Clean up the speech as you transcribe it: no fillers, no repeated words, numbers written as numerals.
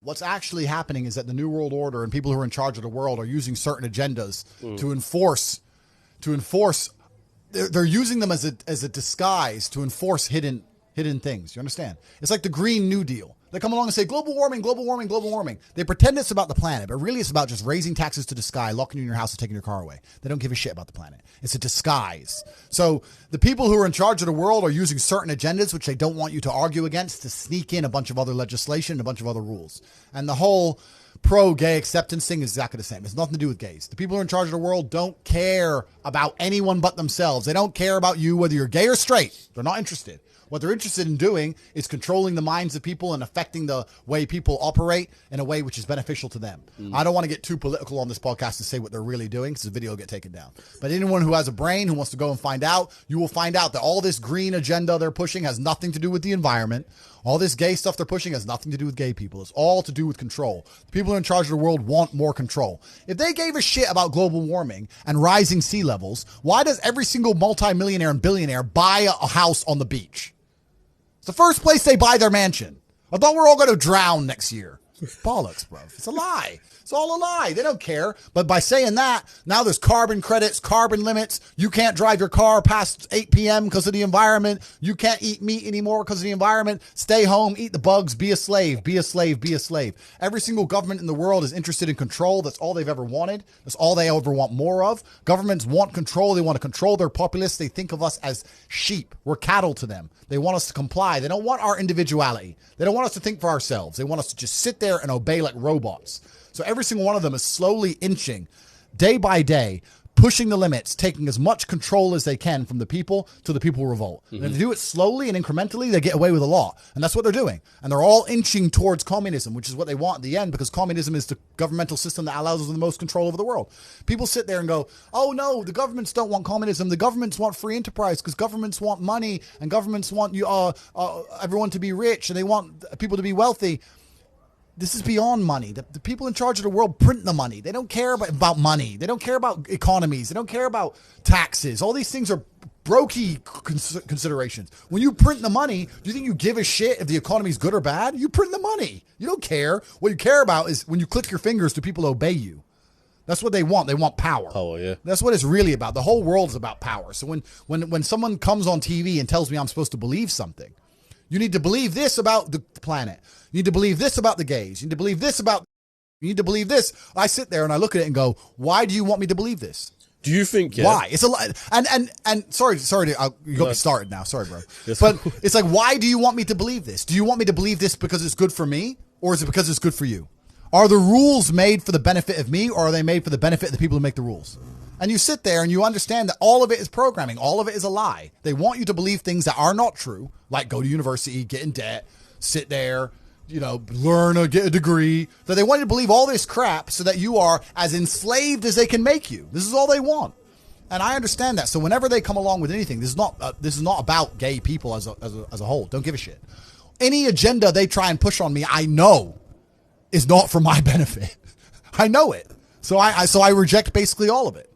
What's actually happening is that the New World Order and people who are in charge of the world are using certain agendas to enforce. They're using them as a disguise to enforce hidden things. You understand? It's like the Green New Deal. They come along and say global warming, global warming, global warming. They pretend it's about the planet, but really it's about just raising taxes to the sky, locking you in your house and taking your car away. They don't give a shit about the planet. It's a disguise. So the people who are in charge of the world are using certain agendas, which they don't want you to argue against, to sneak in a bunch of other legislation and a bunch of other rules. And the whole pro-gay acceptance thing is exactly the same. It's nothing to do with gays. The people who are in charge of the world don't care about anyone but themselves. They don't care about you, whether you're gay or straight. They're not interested. What they're interested in doing is controlling the minds of people and affecting the way people operate in a way which is beneficial to them. I don't want to get too political on this podcast and say what they're really doing because the video will get taken down. But anyone who has a brain who wants to go and find out, you will find out that all this green agenda they're pushing has nothing to do with the environment. All this gay stuff they're pushing has nothing to do with gay people. It's all to do with control. The people who are in charge of the world want more control. If they gave a shit about global warming and rising sea levels, why does every single multimillionaire and billionaire buy a house on the beach? It's the first place they buy their mansion. I thought we're all going to drown next year. Bollocks, bro. It's a lie. It's all a lie. They don't care. But by saying that, now there's carbon credits, carbon limits. You can't drive your car past 8 p.m. because of the environment. You can't eat meat anymore because of the environment. Stay home, eat the bugs, be a slave, be a slave, be a slave. Every single government in the world is interested in control. That's all they've ever wanted. That's all they ever want more of. Governments want control. They want to control their populace. They think of us as sheep. We're cattle to them. They want us to comply. They don't want our individuality. They don't want us to think for ourselves. They want us to just sit there and obey like robots. So every single one of them is slowly inching, day by day, pushing the limits, taking as much control as they can from the people till the people revolt. And if they do it slowly and incrementally, they get away with a lot. And that's what they're doing. And they're all inching towards communism, which is what they want in the end, because communism is the governmental system that allows us the most control over the world. People sit there and go, oh no, the governments don't want communism. The governments want free enterprise because governments want money and governments want everyone to be rich and they want people to be wealthy. This is beyond money. The people in charge of the world print the money. They don't care about money. They don't care about economies. They don't care about taxes. All these things are brokey considerations. When you print the money, do you think you give a shit if the economy is good or bad? You print the money. You don't care. What you care about is when you click your fingers, do people obey you? That's what they want. They want power. Power, yeah. That's what it's really about. The whole world is about power. So when someone comes on TV and tells me I'm supposed to believe something, you need to believe this about the planet. You need to believe this about the gays. You need to believe this about... You need to believe this. I sit there and I look at it and go, why do you want me to believe this? Do you think... Yeah, why? It's a lot. And sorry, you got me started now. Sorry, bro. But it's like, why do you want me to believe this? Do you want me to believe this because it's good for me? Or is it because it's good for you? Are the rules made for the benefit of me? Or are they made for the benefit of the people who make the rules? And you sit there and you understand that all of it is programming. All of it is a lie. They want you to believe things that are not true, like go to university, get in debt, sit there, learn or get a degree. That they want you to believe all this crap so that you are as enslaved as they can make you. This is all they want. And I understand that. So whenever they come along with anything, this is not about gay people as a whole. Don't give a shit. Any agenda they try and push on me, I know is not for my benefit. I know it. So I reject basically all of it.